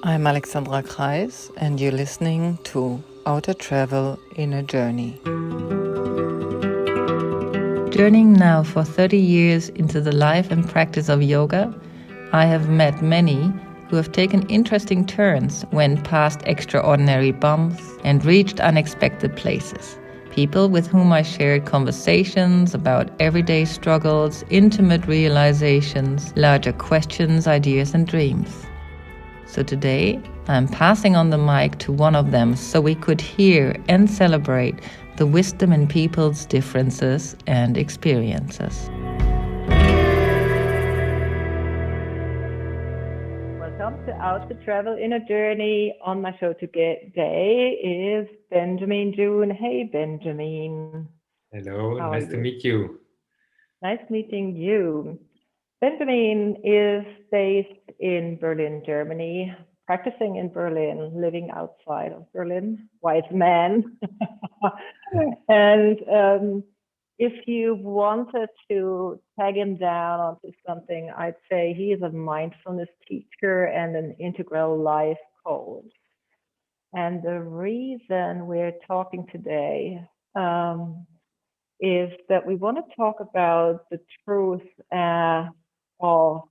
I'm Alexandra Kreis, and you're listening to Outer Travel in a Journey. Journeying now for 30 years into the life and practice of yoga, I have met many who have taken interesting turns, went past extraordinary bumps, and reached unexpected places. People with whom I shared conversations about everyday struggles, intimate realizations, larger questions, ideas, and dreams. So today, I'm passing on the mic to one of them so we could hear and celebrate the wisdom in people's differences and experiences. Welcome to Out to Travel in a Journey. On my show today is Benjamin Joon. Hey, Benjamin. Hello, nice to meet you. Nice meeting you. Benjamin is based in Berlin, Germany, practicing in Berlin, living outside of Berlin, wise man. And if you wanted to tag him down onto something, I'd say he is a mindfulness teacher and an integral life coach. And the reason we're talking today is that we want to talk about the truth of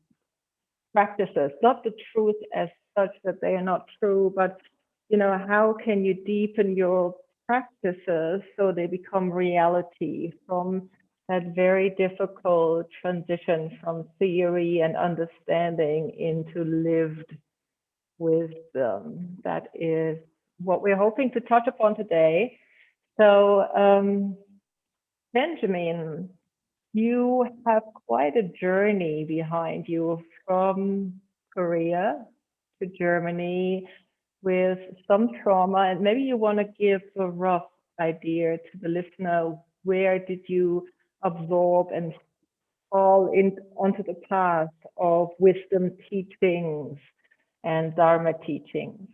practices, not the truth as such that they are not true, but how can you deepen your practices so they become reality from that very difficult transition from theory and understanding into lived wisdom. That is what we're hoping to touch upon today. So, Benjamin, you have quite a journey behind you from Korea to Germany with some trauma, and maybe you want to give a rough idea to the listener. Where did you absorb and fall onto the path of wisdom teachings and Dharma teachings?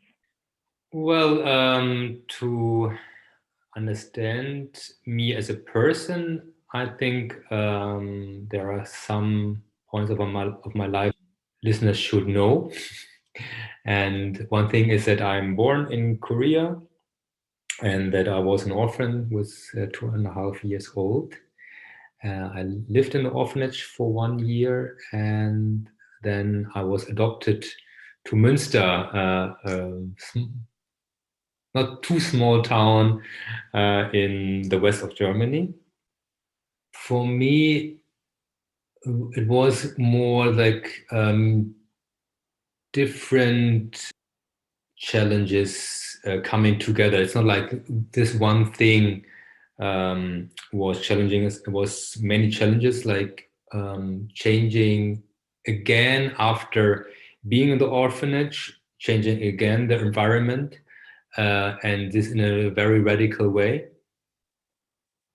Well, to understand me as a person, I think there are some points of my life listeners should know. And one thing is that I'm born in Korea and that I was an orphan, was 2.5 years old. I lived in the orphanage for 1 year, and then I was adopted to Münster, not too small town in the west of Germany. For me, it was more like different challenges coming together. It's not like this one thing was challenging. It was many challenges, like changing again after being in the orphanage, changing again the environment, and this in a very radical way.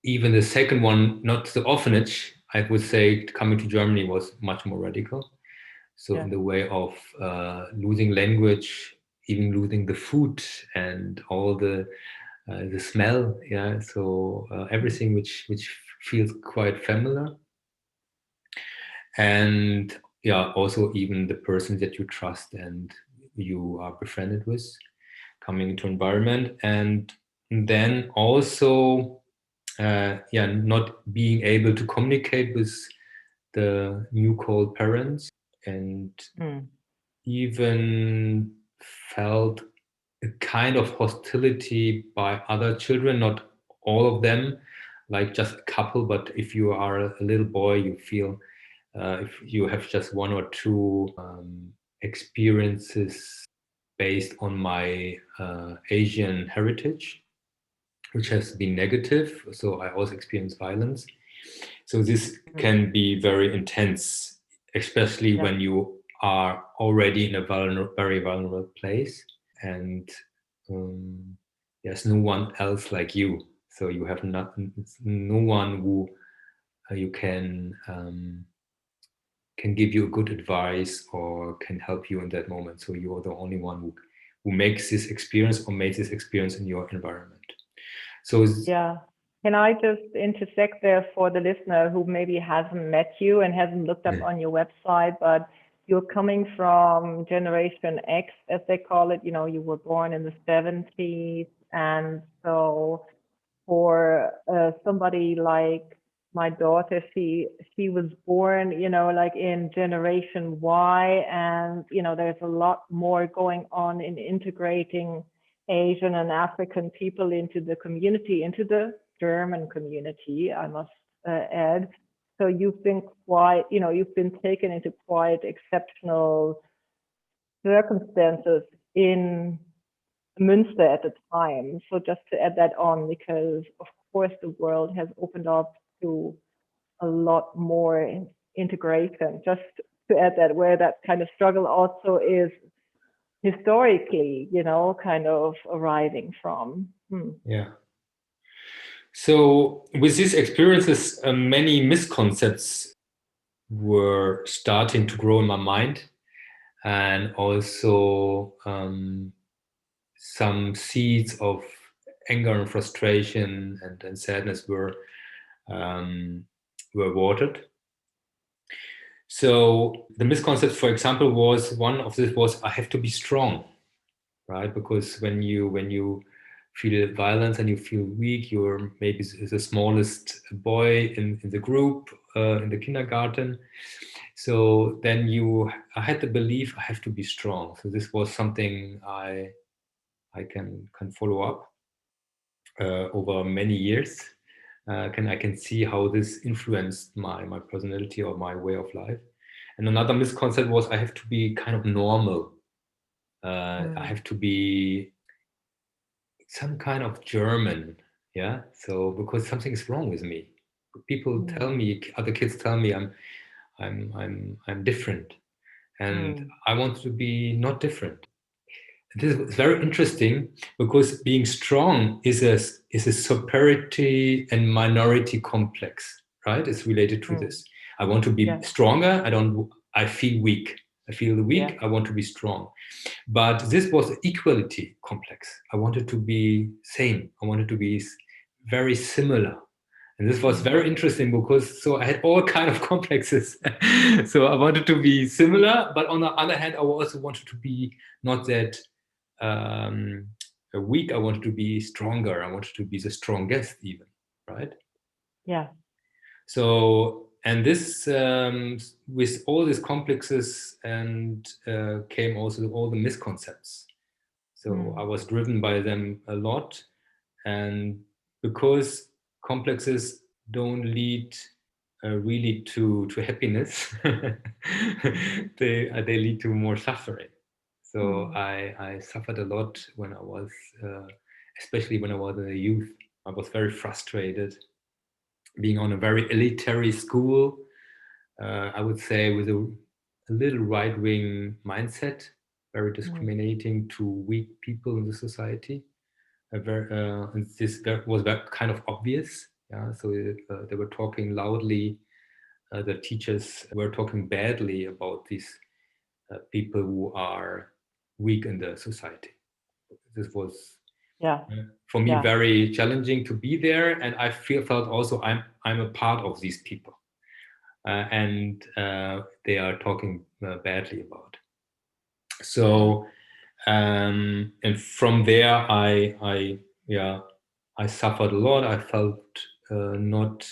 Even the second one, not the orphanage, I would say coming to Germany was much more radical. So in the way of losing language, even losing the food and all the smell, yeah. So everything which feels quite familiar, and yeah, also even the person that you trust and you are befriended with, coming into environment, and then also not being able to communicate with the new called parents, and even felt a kind of hostility by other children, not all of them, like just a couple, but if you are a little boy, you feel if you have just one or two experiences based on my Asian heritage, which has been negative. So I also experienced violence. So this can be very intense, especially when you are already in a very vulnerable place, and there's no one else like you. So you have no one who you can give you a good advice or can help you in that moment. So you're the only one who makes this experience or made this experience in your environment. So yeah. Can I just intersect there for the listener who maybe hasn't met you and hasn't looked up on your website, but you're coming from Generation X, as they call it. You were born in the 70s, and so for somebody like my daughter, she was born, like in Generation Y, and there's a lot more going on in integrating Asian and African people into the community, into the German community, I must add. So you've been you've been taken into quite exceptional circumstances in Münster at the time. So just to add that on, because of course the world has opened up to a lot more integration. Just to add that, where that kind of struggle also is historically, kind of arriving from. Yeah. So with these experiences, many misconceptions were starting to grow in my mind, and also some seeds of anger and frustration and sadness were watered. So the misconcept, for example, one of this was I have to be strong, right? Because when you feel violence and you feel weak, you're maybe the smallest boy in the group in the kindergarten. So then I had the belief I have to be strong. So this was something I can follow up over many years. I can see how this influenced my personality or my way of life. And another misconception was I have to be kind of normal. I have to be some kind of German, yeah. So because something is wrong with me, people tell me, other kids tell me I'm different, and I want to be not different. This is very interesting because being strong is a superiority and minority complex, right? It's related to this. I want to be stronger. I feel weak. I feel weak. Yeah. I want to be strong. But this was an equality complex. I wanted to be same. I wanted to be very similar. And this was very interesting because so I had all kind of complexes. So I wanted to be similar, but on the other hand, I also wanted to be not that weak. I wanted to be stronger. I wanted to be the strongest even, right? Yeah. So, and this, with all these complexes and came also all the misconceptions. So I was driven by them a lot. And because complexes don't lead really to happiness, they lead to more suffering. So I suffered a lot when I was, especially when I was a youth. I was very frustrated, being on a very elitary school. I would say with a little right-wing mindset, very discriminating to weak people in the society. This was kind of obvious. Yeah, so they were talking loudly. The teachers were talking badly about these people who are weak in the society. This was for me very challenging to be there, and I felt also I'm a part of these people, and they are talking badly about. So, and from there I suffered a lot. I felt not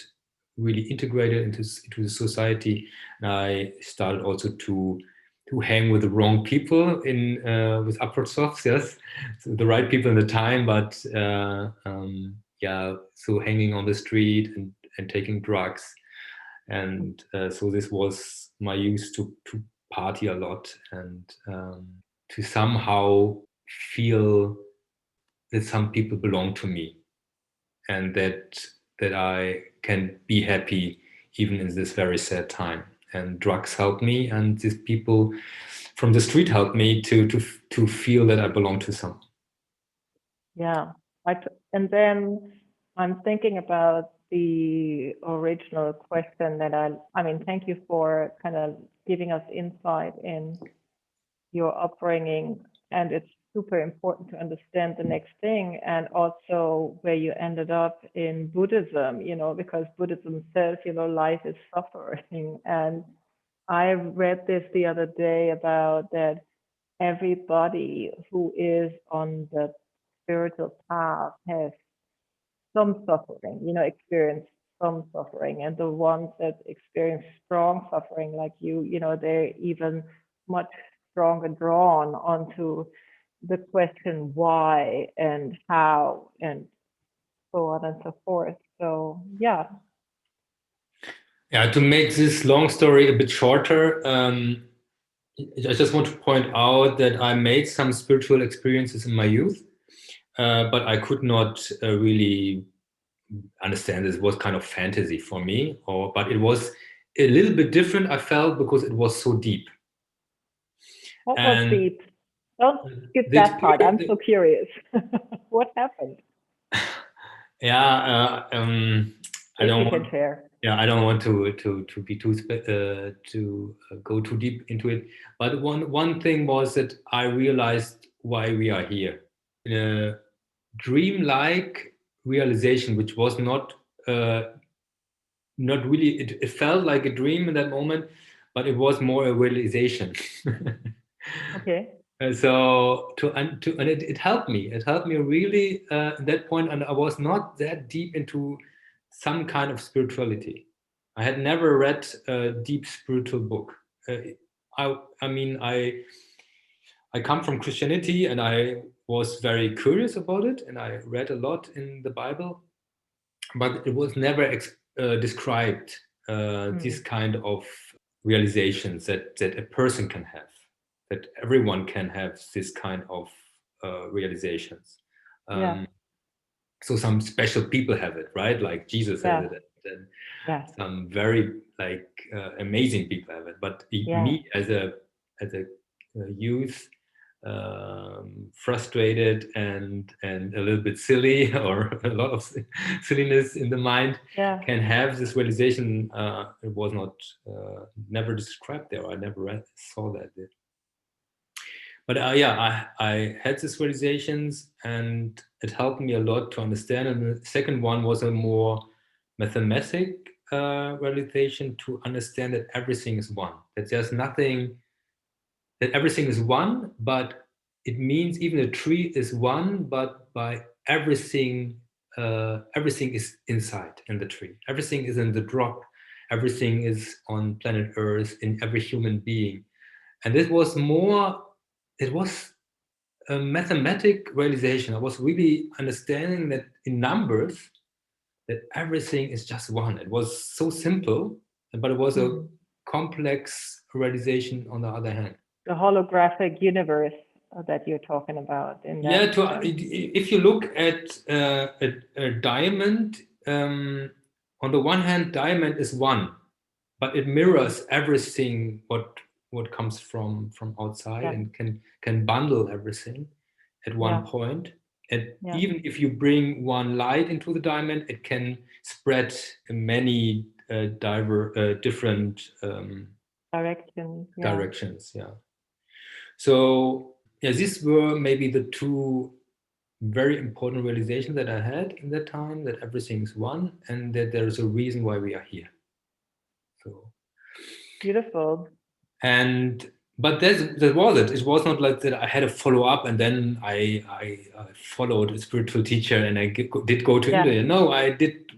really integrated into the society. And I started also to hang with the wrong people with upward softs, yes, so the right people in the time, but so hanging on the street and taking drugs, and so this was my use to party a lot and to somehow feel that some people belong to me and that I can be happy even in this very sad time. And drugs help me, and these people from the street help me to feel that I belong to someone. Yeah, and then I'm thinking about the original question that I mean, thank you for kind of giving us insight in your upbringing, and it's super important to understand the next thing, and also where you ended up in Buddhism, because Buddhism says, life is suffering, and I read this the other day about that everybody who is on the spiritual path has some suffering, experience some suffering. And the ones that experience strong suffering, like they're even much stronger drawn onto the question why and how and so on and so forth. So, yeah. Yeah, to make this long story a bit shorter, I just want to point out that I made some spiritual experiences in my youth, but I could not really understand this. It was kind of fantasy for me, but it was a little bit different, I felt, because it was so deep. What was deep? Don't skip the that part. I'm so curious. What happened? Yeah, I don't want. Share. Yeah, I don't want to be to go too deep into it. But one thing was that I realized why we are here. In a dream-like realization, which was not really. It felt like a dream in that moment, but it was more a realization. Okay. So and it helped me. It helped me really at that point, and I was not that deep into some kind of spirituality. I had never read a deep spiritual book. I mean, I come from Christianity, and I was very curious about it, and I read a lot in the Bible, but it was never described this kind of realizations that a person can have, that everyone can have this kind of realizations. So some special people have it, right? Like Jesus has it, and some very amazing people have it. But me as a youth, frustrated and a little bit silly, or a lot of silliness in the mind, can have this realization. It was not never described there. I never saw that. But I had these realizations, and it helped me a lot to understand. And the second one was a more mathematic realization, to understand that everything is one, that there's nothing, that everything is one, but it means even a tree is one, but by everything, everything is inside in the tree. Everything is in the drop. Everything is on planet Earth, in every human being. And it was a mathematic realization. I was really understanding that in numbers, that everything is just one. It was so simple, but it was a complex realization on the other hand. The holographic universe that you're talking about. If you look at a diamond, on the one hand, diamond is one, but it mirrors everything what comes from outside, and can bundle everything at one point. And even if you bring one light into the diamond, it can spread in many different directions. So these were maybe the two very important realizations that I had in that time, that everything is one, and that there is a reason why we are here. So beautiful. But that was it. It was not like that I had a follow-up and then I followed a spiritual teacher and I did go to India. No, I did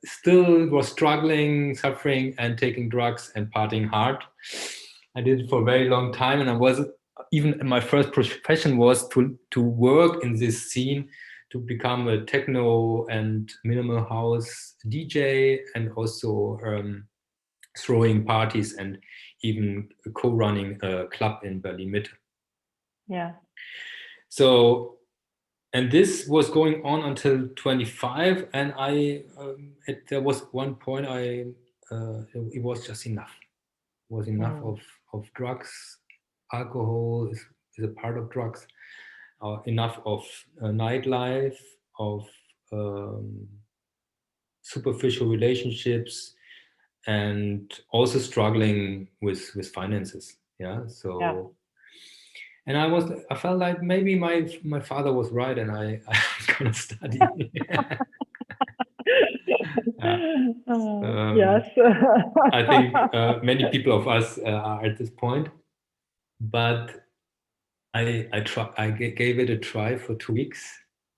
still was struggling, suffering, and taking drugs and partying hard. I did it for a very long time, and I was even my first profession was to work in this scene, to become a techno and minimal house DJ, and also throwing parties and even co-running a club in Berlin Mitte. So, and this was going on until 25, and there was one point it was just enough. It was enough of drugs. Alcohol is a part of drugs. Enough of nightlife, of superficial relationships, and also struggling with finances. And I felt like maybe my father was right, and I gonna study. Yes. I think many people of us are at this point, but gave it a try for 2 weeks.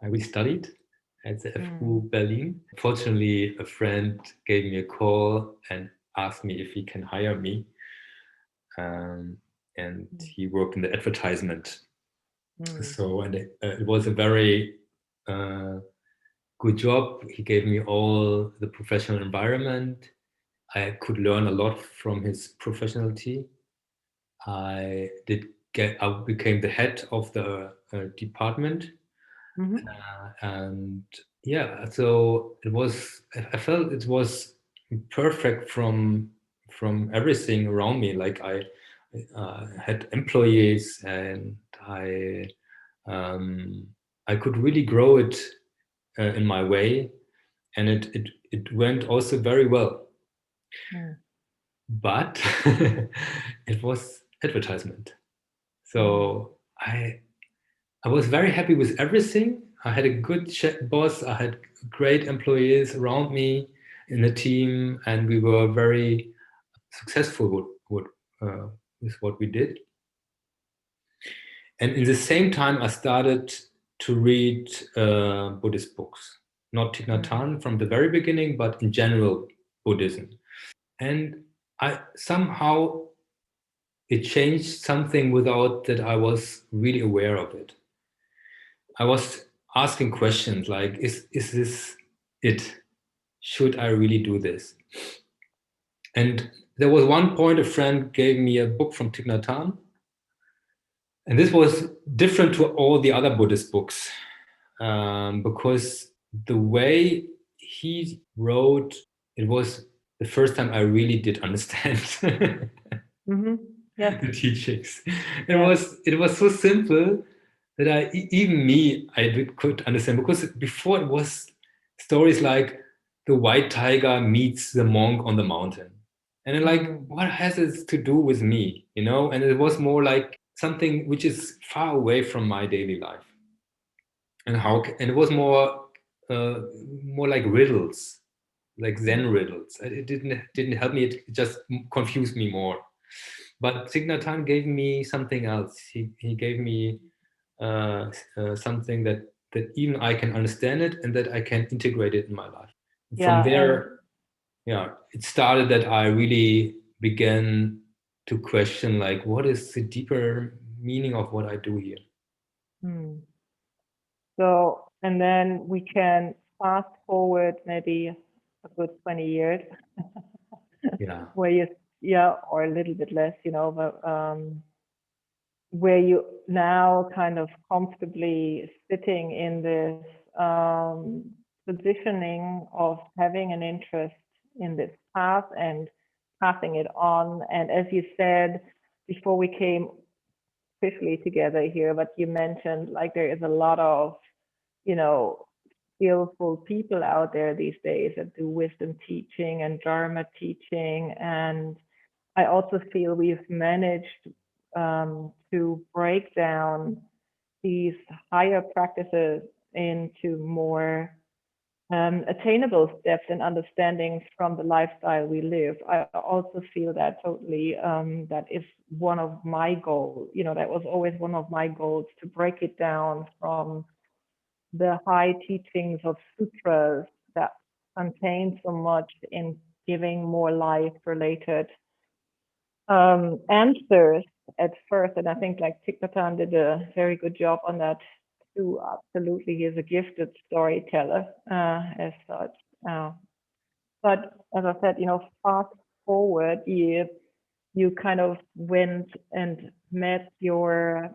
I studied at the FU Berlin. Fortunately, a friend gave me a call and asked me if he can hire me. And he worked in the advertisement. So, and it was a very good job. He gave me all the professional environment. I could learn a lot from his professionality. I became the head of the department. And yeah, so I felt it was perfect from everything around me. Like I had employees, and I could really grow it in my way, and it went also very well. But it was advertisement, so I was very happy with everything. I had a good boss. I had great employees around me in the team, and we were very successful with what we did. And in the same time, I started to read Buddhist books, not Thich Nhat Hanh from the very beginning, but in general Buddhism. And somehow it changed something without that I was really aware of it. I was asking questions like, is this it? Should I really do this? And there was one point a friend gave me a book from Thich Nhat Hanh. And this was different to all the other Buddhist books, because the way he wrote, it was the first time I really did understand the teachings. It was so simple that I could understand, because before it was stories like the white tiger meets the monk on the mountain. And then like, what has this to do with me? And it was more like something which is far away from my daily life. And it was more like riddles, like Zen riddles. It didn't help me. It just confused me more. But Thich Nhat Hanh gave me something else. He gave me something that even I can understand it, and that I can integrate it in my life. From there, it started that I really began to question, like, what is the deeper meaning of what I do here? So, and then we can fast forward maybe a good 20 years. Where or a little bit less, but where you now kind of comfortably sitting in this positioning of having an interest in this path and passing it on. And as you said before we came officially together here, but you mentioned like there is a lot of, skillful people out there these days that do wisdom teaching and Dharma teaching. And I also feel we've managed to break down these higher practices into more attainable steps and understandings from the lifestyle we live. I also feel that totally that is one of my goals. That was always one of my goals, to break it down from the high teachings of sutras that contain so much in giving more life-related answers at first. And I think like Thich Nhat Hanh did a very good job on that too. Absolutely, he is a gifted storyteller as such. But as I said, fast forward, you kind of went and met your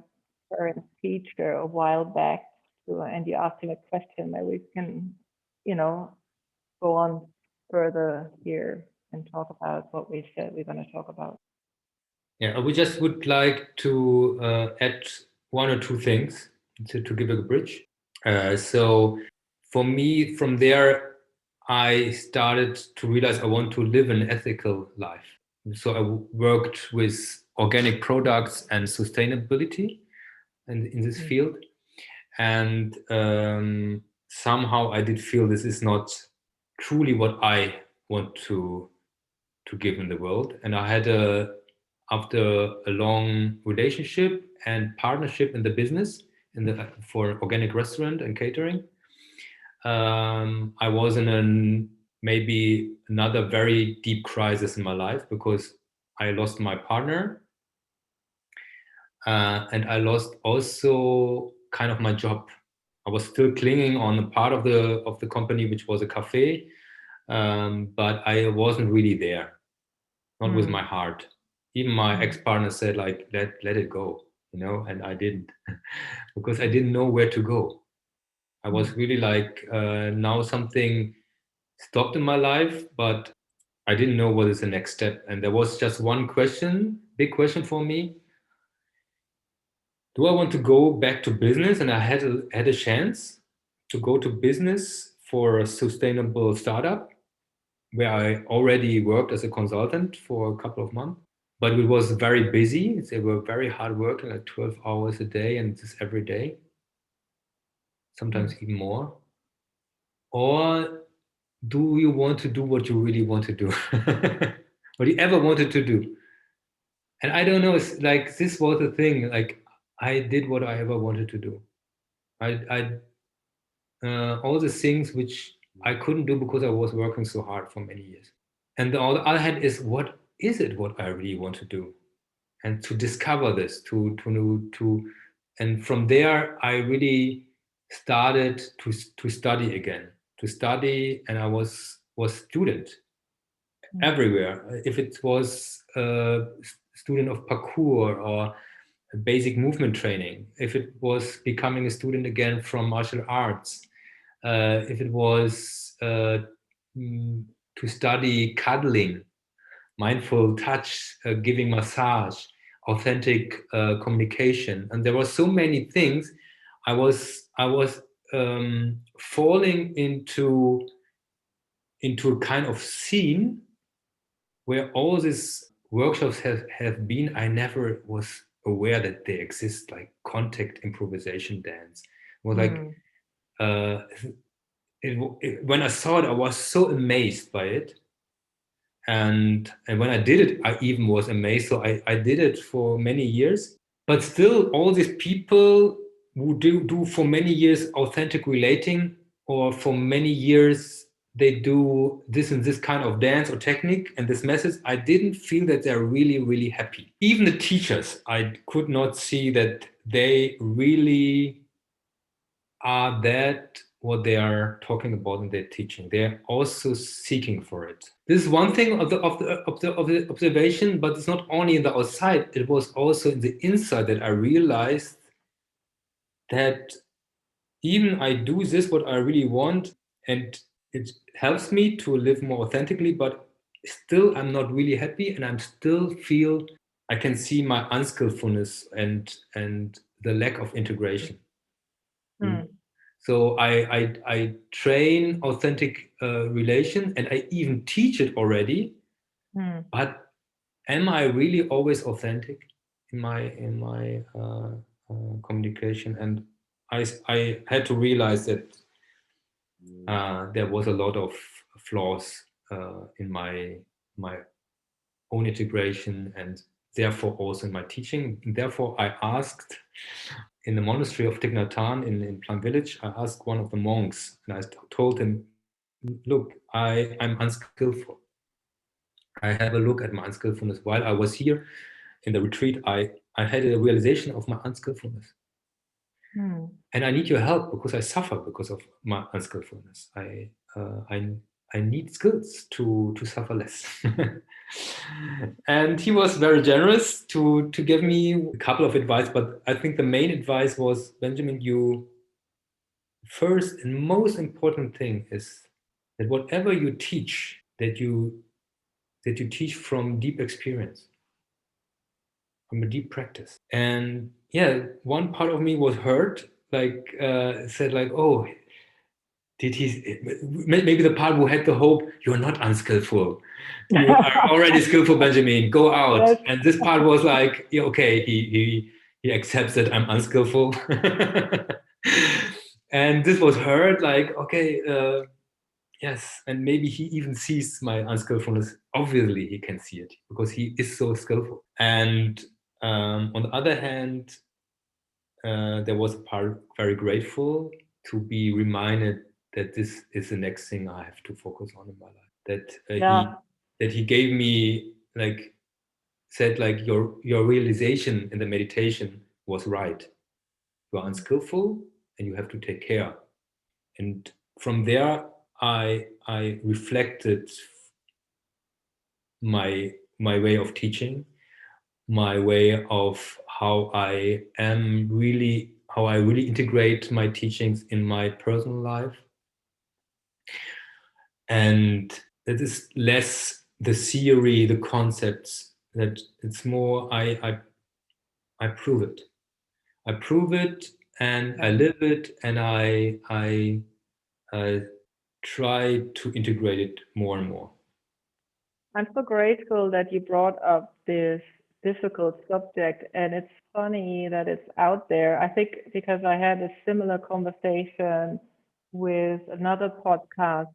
current teacher a while back, and you asked him a question that we can, go on further here and talk about what we said we're going to talk about. Yeah, we just would like to add one or two things to give a bridge. So for me, from there, I started to realize I want to live an ethical life. So I worked with organic products and sustainability in this field. And somehow I did feel this is not truly what I want to give in the world. And I had after a long relationship and partnership in the business for organic restaurant and catering, I was in maybe another very deep crisis in my life because I lost my partner, and I lost also kind of my job. I was still clinging on a part of the company, which was a cafe, but I wasn't really there, not with my heart. Even my ex-partner said, like, let it go, and I didn't because I didn't know where to go. I was really like, now something stopped in my life, but I didn't know what is the next step. And there was just one question, big question for me. Do I want to go back to business? And I had a chance to go to business for a sustainable startup where I already worked as a consultant for a couple of months. But it was very busy. They were very hard working, like 12 hours a day, and this every day, sometimes even more. Or do you want to do what you really want to do? What you ever wanted to do? And I don't know, it's like this was the thing. Like I did what I ever wanted to do. I all the things which I couldn't do because I was working so hard for many years. And on the other hand is what is it what I really want to do? And to discover this, and from there I really started to study again, and I was student everywhere. If it was a student of parkour or basic movement training, if it was becoming a student again from martial arts, if it was to study cuddling, mindful touch, giving massage, authentic communication, and there were so many things. I was falling into a kind of scene where all these workshops have been. I never was aware that they exist, like contact improvisation dance. It was like when I saw it, I was so amazed by it. And when I did it, I even was amazed. So I did it for many years. But still, all these people who do for many years authentic relating, or for many years they do this and this kind of dance or technique and this message, I didn't feel that they're really, really happy. Even the teachers, I could not see that they really are that what they are talking about in their teaching. They're also seeking for it. This is one thing of the observation, but it's not only in the outside, it was also in the inside that I realized that even I do this what I really want, and it helps me to live more authentically, but still I'm not really happy, and I'm still feel I can see my unskillfulness and the lack of integration. So I train authentic relation, and I even teach it already. But am I really always authentic in my communication? And I had to realize that there was a lot of flaws in my own integration, and therefore also in my teaching. And therefore, I asked in the monastery of Thich Nhat Hanh in Plum Village, I asked one of the monks, and I told him, look, I'm unskillful. I have a look at my unskillfulness. While I was here in the retreat, I had a realization of my unskillfulness. And I need your help because I suffer because of my unskillfulness. I need skills to suffer less. And he was very generous to give me a couple of advice, but I think the main advice was, Benjamin, you first and most important thing is that whatever you teach, that you teach from deep experience, from a deep practice. And yeah, one part of me was hurt, like said like, oh, did he, maybe the part who had the hope, you're not unskillful, you are already skillful, Benjamin, go out. Yes. And this part was like, yeah, okay, he accepts that I'm unskillful. And this was hurt, like, okay, Yes, and maybe he even sees my unskillfulness. Obviously, he can see it because he is so skillful. And on the other hand, there was a part very grateful to be reminded that this is the next thing I have to focus on in my life. That Yeah. he gave me, like, said, like, your realization in the meditation was right. You are unskillful and you have to take care. And from there, I reflected my way of teaching, my way of how I really integrate my teachings in my personal life. And it is less the theory, the concepts, that it's more I prove it. I prove it and I live it, and I try to integrate it more and more. I'm so grateful that you brought up this difficult subject, and it's funny that it's out there. I think because I had a similar conversation with another podcast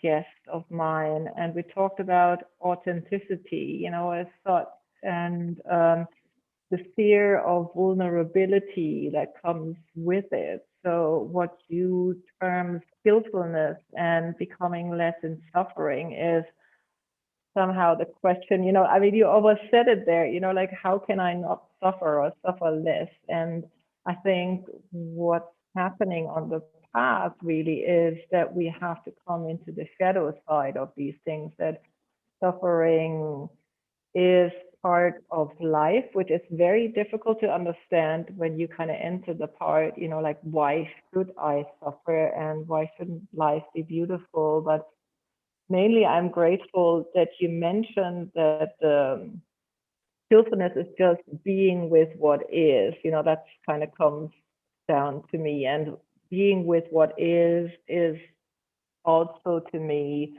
guest of mine, and we talked about authenticity, as such, and the fear of vulnerability that comes with it. So, what you term skillfulness and becoming less in suffering is somehow the question, I mean, you almost said it there, like, how can I not suffer or suffer less? And I think what's happening on the path really is that we have to come into the shadow side of these things, that suffering is part of life, which is very difficult to understand when you kind of enter the part, like, why should I suffer and why shouldn't life be beautiful? But mainly, I'm grateful that you mentioned that skillfulness is just being with what is. That kind of comes down to me. And being with what is also to me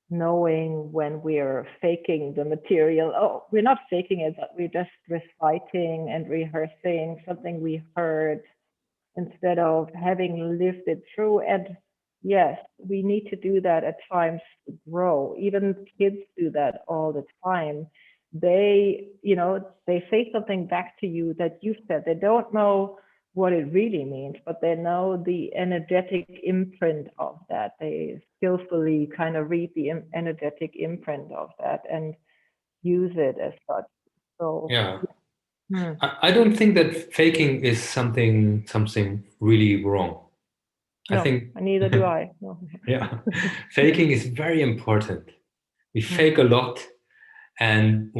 knowing when we're faking the material. Oh, we're not faking it, but we're just reciting and rehearsing something we heard instead of having lived it through. And yes, we need to do that at times to grow. Even kids do that all the time. They say something back to you that you said. They don't know what it really means, but they know the energetic imprint of that. They skillfully kind of read the energetic imprint of that and use it as such. So, Yeah. hmm. I don't think that faking is something really wrong. I No, think, neither do I. No. yeah, faking is very important. We fake Hmm. a lot, and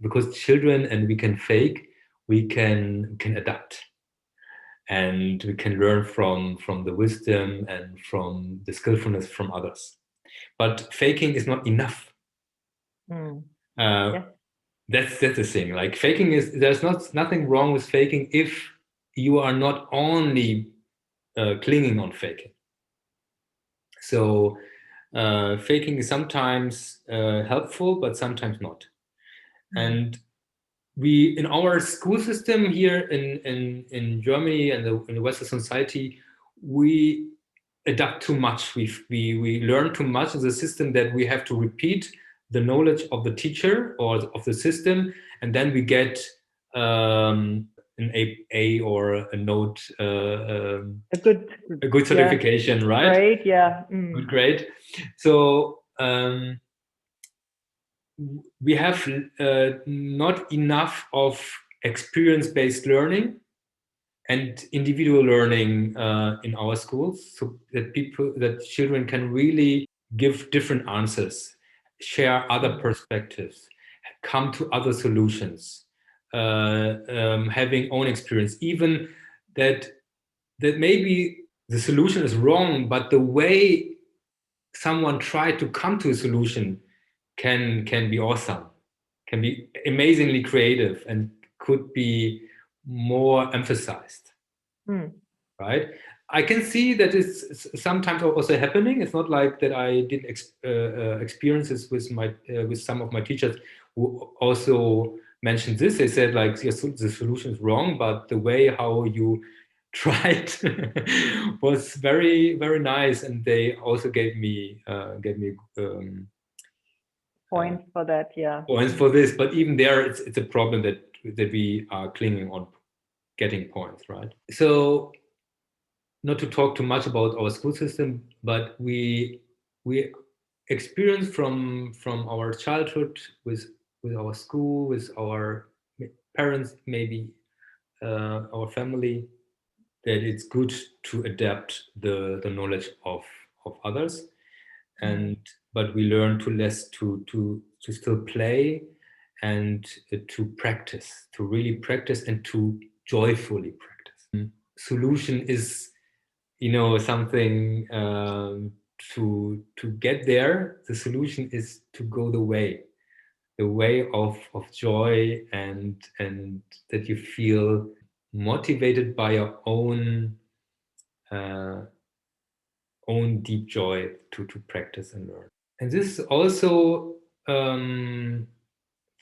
because children and we can fake, we can adapt, and we can learn from the wisdom and from the skillfulness from others. But faking is not enough. Hmm. Uh, Yes. that's the thing. Like, faking is, there's nothing wrong with faking if you are not only clinging on faking. So faking is sometimes helpful, but sometimes not. Hmm. And we, in our school system here in Germany and in the Western society, we adapt too much. We learn too much in the system, that we have to repeat the knowledge of the teacher or of the system, and then we get an A or a note, A good, a good yeah, certification, right? great, yeah. Mm. Good grade. So we have not enough of experience-based learning and individual learning in our schools, so that children can really give different answers, share other perspectives, come to other solutions, having own experience, even that maybe the solution is wrong, but the way someone tried to come to a solution can be awesome, can be amazingly creative, and could be more emphasized, Mm. right? I can see that it's sometimes also happening. It's not like that I didn't experience this with with some of my teachers who also mentioned this. They said, like, yes, the solution is wrong, but the way how you tried was very, very nice, and they also gave me Points for that, yeah. points for this. But even there, it's a problem that we are clinging on getting points, right? So, not to talk too much about our school system, but we experience from our childhood with our school, with our parents, maybe our family, that it's good to adapt the knowledge of others, and but we learn to still play and to practice, to really practice and to joyfully practice. Solution is, something to get there. The solution is to go the way of joy, and that you feel motivated by your own deep joy to practice and learn. And this is also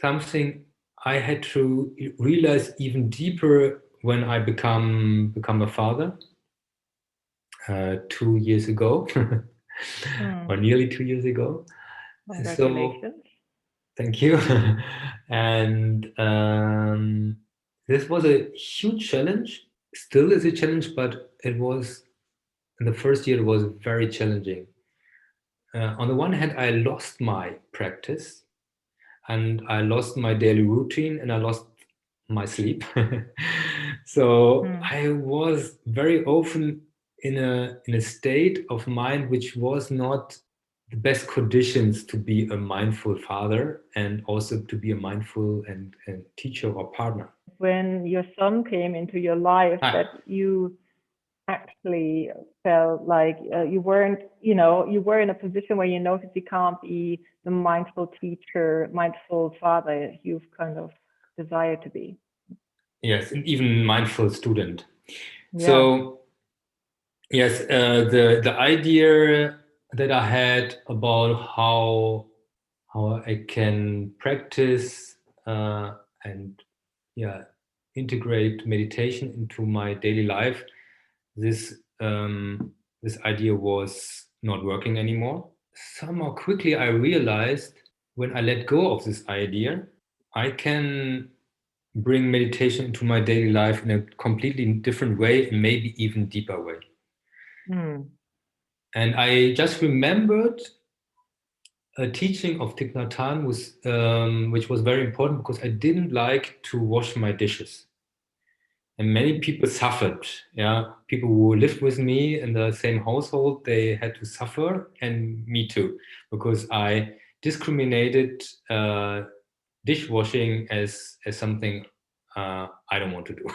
something I had to realize even deeper when I become a father 2 years ago, or nearly 2 years ago. Congratulations. So, thank you. And this was a huge challenge. Still is a challenge, but it was, in the first year, it was very challenging. On the one hand, I lost my practice, and I lost my daily routine, and I lost my sleep. So I was very often in a state of mind which was not the best conditions to be a mindful father, and also to be a mindful and teacher or partner. When your son came into your life, that you actually felt like you weren't, you were in a position where you noticed you can't be the mindful teacher, mindful father you've kind of desired to be. Yes, and even mindful student. Yeah. So yes, the idea that I had about how I can practice and integrate meditation into my daily life, this idea was not working anymore. Somehow quickly I realized, when I let go of this idea, I can bring meditation into my daily life in a completely different way, and maybe even deeper way. And I just remembered a teaching of Thich Nhat Hanh, which was very important, because I didn't like to wash my dishes. And many people suffered. Yeah, people who lived with me in the same household, they had to suffer, and me too, because I discriminated dishwashing as something I don't want to do.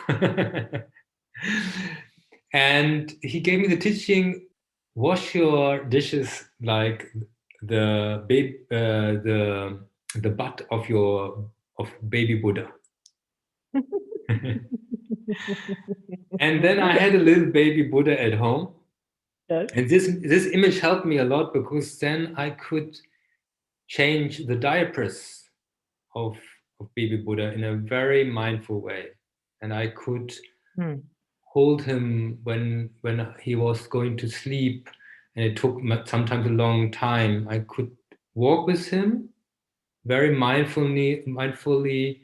And he gave me the teaching: wash your dishes like the butt of baby Buddha. And then I had a little baby Buddha at home. Yes. And this image helped me a lot, because then I could change the diapers of baby Buddha in a very mindful way. And I could hold him when he was going to sleep, and it took sometimes a long time. I could walk with him very mindfully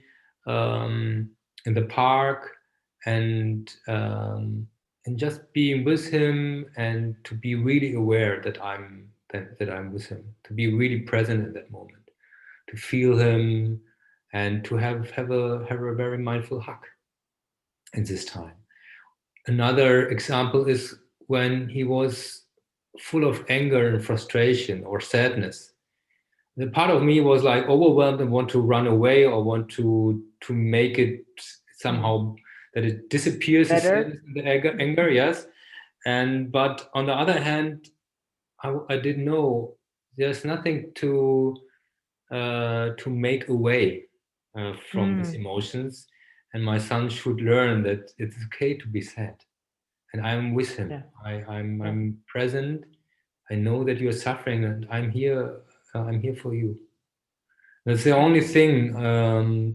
in the park, and just being with him, and to be really aware that I'm with him, to be really present in that moment, to feel him, and to have a very mindful hug in this time. Another example is when he was full of anger and frustration or sadness. The part of me was like overwhelmed and want to run away, or want to make it somehow that it disappears, the sadness and the anger, yes. But on the other hand, I didn't know there's nothing to make away from these emotions, and my son should learn that it's okay to be sad, and I'm with him. I'm present. I know that you're suffering, and I'm here. I'm here for you. That's the only thing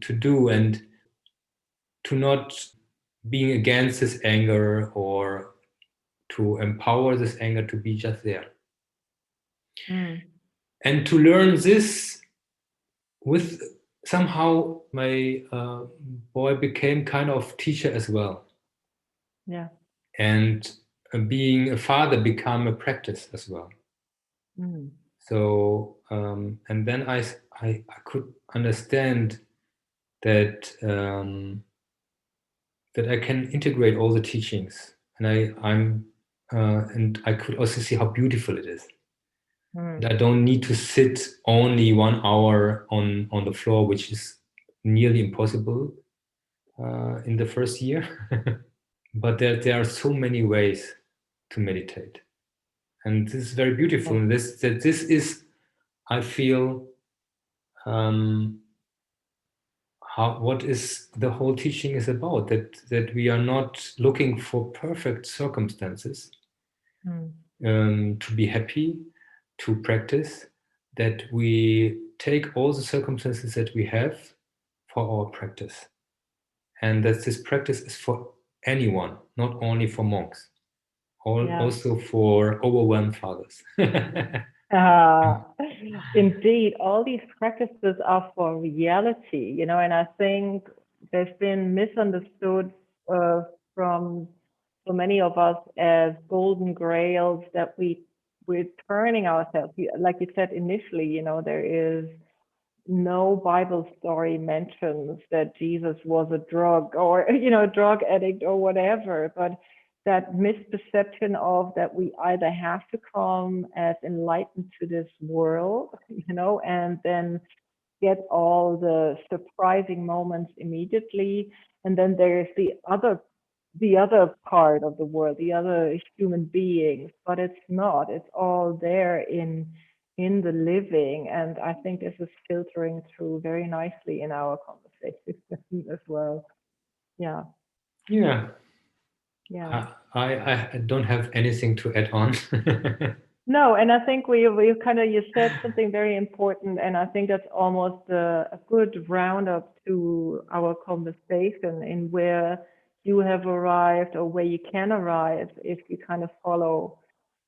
to do, and to not being against his anger, or to empower this anger to be just there. And to learn this with somehow my boy became kind of teacher as well. Yeah. And being a father became a practice as well. So and then I could understand that that I can integrate all the teachings, and and I could also see how beautiful it is. That I don't need to sit only 1 hour on the floor, which is nearly impossible in the first year. But there are so many ways to meditate, and this is very beautiful. And this is, I feel, what is the whole teaching is about. That we are not looking for perfect circumstances to be happy, to practice. That we take all the circumstances that we have for our practice, and that this practice is for anyone, not only for monks, also for overwhelmed fathers. Indeed, all these practices are for reality, and I think they've been misunderstood from so many of us as golden grails that we're turning ourselves. Like you said initially, there is no Bible story mentions that Jesus was a drug or, drug addict or whatever, but that misperception of that we either have to come as enlightened to this world, and then get all the surprising moments immediately. And then there's the other part of the world, the other human beings, but it's not. It's all there in the living. And I think this is filtering through very nicely in our conversation as well. Yeah. I don't have anything to add on. No, and I think you said something very important, and I think that's almost a good roundup to our conversation in where you have arrived or where you can arrive if you kind of follow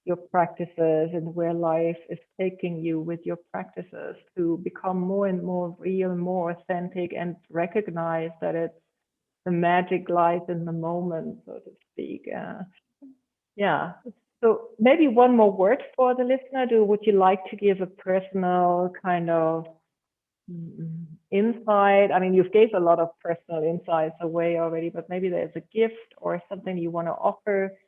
your practices and where life is taking you with your practices to become more and more real, more authentic, and recognize that it's the magic lies in the moment, so to speak. Yeah. So maybe one more word for the listener. Would you like to give a personal kind of insight? I mean, you've gave a lot of personal insights away already, but maybe there's a gift or something you want to offer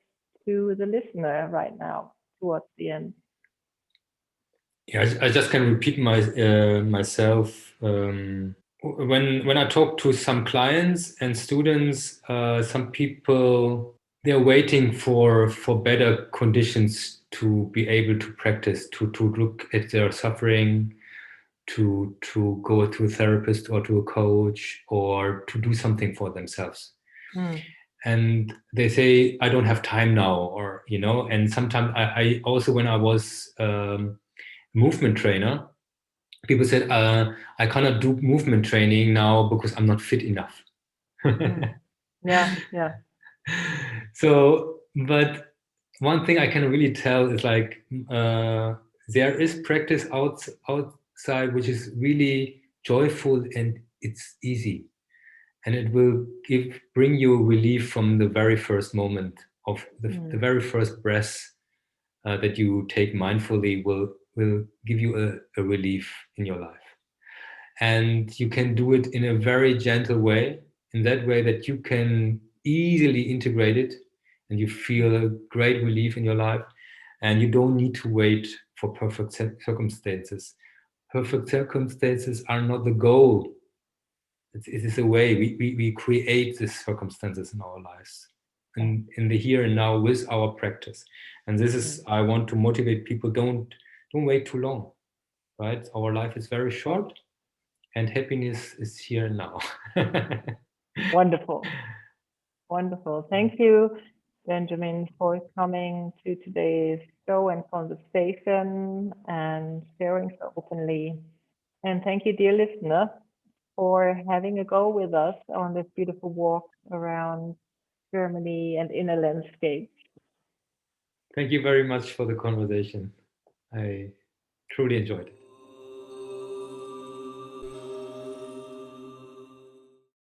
to the listener right now towards the end. Yeah, I just can repeat myself. When I talk to some clients and students, some people, they're waiting for better conditions to be able to practice, to look at their suffering, to go to a therapist or to a coach, or to do something for themselves. And they say, I don't have time now, or and sometimes I also, when I was movement trainer, people said, I cannot do movement training now because I'm not fit enough. Yeah. So, but one thing I can really tell is like there is practice outside which is really joyful and it's easy, and it will bring you relief from the very first moment of the very first breath that you take mindfully will give you a relief in your life. And you can do it in a very gentle way, in that way that you can easily integrate it and you feel a great relief in your life. And you don't need to wait for perfect circumstances. Perfect circumstances are not the goal. It is a way we create these circumstances in our lives, in the here and now with our practice. And this is, I want to motivate people, don't wait too long, right? Our life is very short, and happiness is here now. Wonderful. Thank you, Benjamin, for coming to today's show and conversation and sharing so openly. And thank you, dear listener, for having a go with us on this beautiful walk around Germany and inner landscape. Thank you very much for the conversation. I truly enjoyed it.